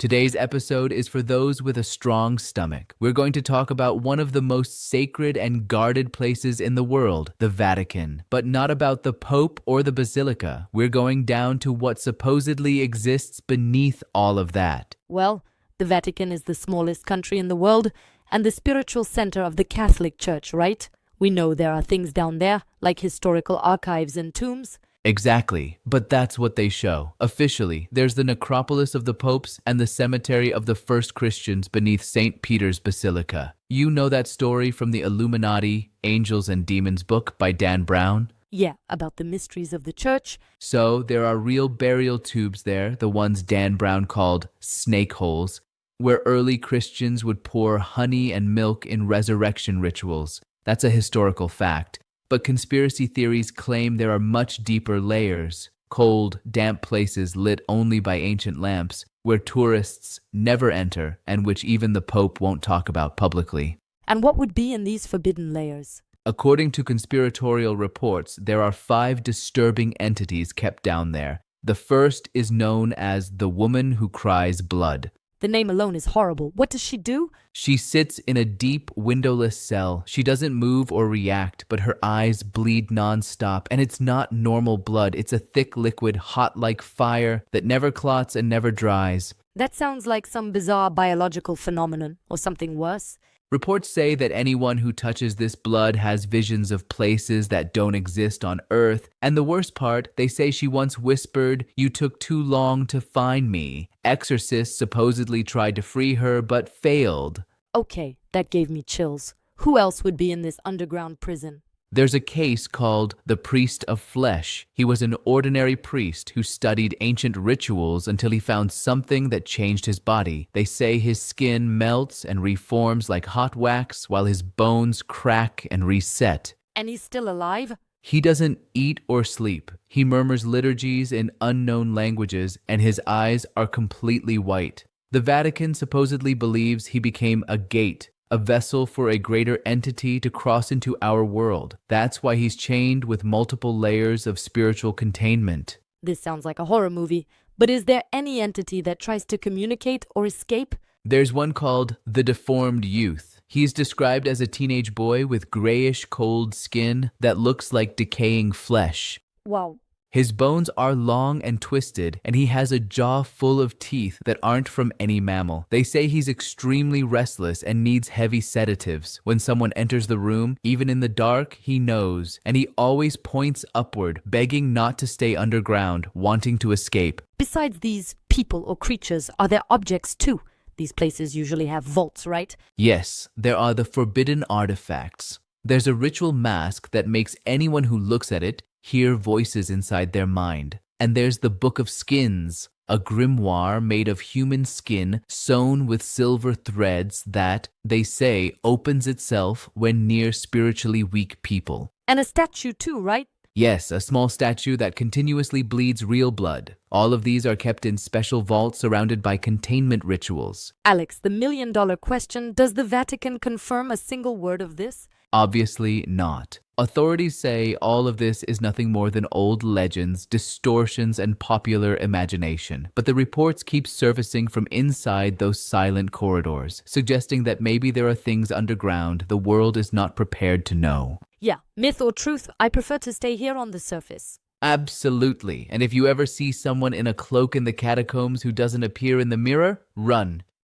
Today's episode is for those with a strong stomach. We're going to talk about one of the most sacred and guarded places in the world, the Vatican. But not about the Pope or the Basilica. We're going down to what supposedly exists beneath all of that. Well, the Vatican is the smallest country in the world and the spiritual center of the Catholic Church, right? We know there are things down there, like historical archives and tombs. Exactly, but that's what they show. Officially, there's the necropolis of the popes and the cemetery of the first Christians beneath St. Peter's Basilica. You know that story from the Illuminati, Angels and Demons book by Dan Brown? Yeah, about the mysteries of the church. So, there are real burial tubes there, the ones Dan Brown called snake holes, where early Christians would pour honey and milk in resurrection rituals. That's a historical fact. But conspiracy theories claim there are much deeper layers, cold, damp places lit only by ancient lamps, where tourists never enter and which even the Pope won't talk about publicly. And what would be in these forbidden layers? According to conspiratorial reports, there are 5 disturbing entities kept down there. The first is known as the Woman Who Cries Blood. The name alone is horrible. What does she do? She sits in a deep, windowless cell. She doesn't move or react, but her eyes bleed nonstop. And it's not normal blood. It's a thick liquid, hot like fire, that never clots and never dries. That sounds like some bizarre biological phenomenon, or something worse. Reports say that anyone who touches this blood has visions of places that don't exist on Earth. And the worst part, they say she once whispered, "You took too long to find me." Exorcists supposedly tried to free her, but failed. Okay, that gave me chills. Who else would be in this underground prison? There's a case called the Priest of Flesh. He was an ordinary priest who studied ancient rituals until he found something that changed his body. They say his skin melts and reforms like hot wax while his bones crack and reset. And he's still alive? He doesn't eat or sleep. He murmurs liturgies in unknown languages, and his eyes are completely white. The Vatican supposedly believes he became a gate, a vessel for a greater entity to cross into our world. That's why he's chained with multiple layers of spiritual containment. This sounds like a horror movie, but is there any entity that tries to communicate or escape? There's one called the Deformed Youth. He's described as a teenage boy with grayish, cold skin that looks like decaying flesh. Wow. His bones are long and twisted, and he has a jaw full of teeth that aren't from any mammal. They say he's extremely restless and needs heavy sedatives. When someone enters the room, even in the dark, he knows, and he always points upward, begging not to stay underground, wanting to escape. Besides these people or creatures, are there objects too? These places usually have vaults, right? Yes, there are the forbidden artifacts. There's a ritual mask that makes anyone who looks at it hear voices inside their mind. And there's the Book of Skins, a grimoire made of human skin sewn with silver threads that, they say, opens itself when near spiritually weak people. And a statue too, right? Yes, a small statue that continuously bleeds real blood. All of these are kept in special vaults surrounded by containment rituals. Alex, the million-dollar question, does the Vatican confirm a single word of this? Obviously not. Authorities say all of this is nothing more than old legends, distortions, and popular imagination. But the reports keep surfacing from inside those silent corridors, suggesting that maybe there are things underground the world is not prepared to know. Yeah, myth or truth, I prefer to stay here on the surface. Absolutely. And if you ever see someone in a cloak in the catacombs who doesn't appear in the mirror, run.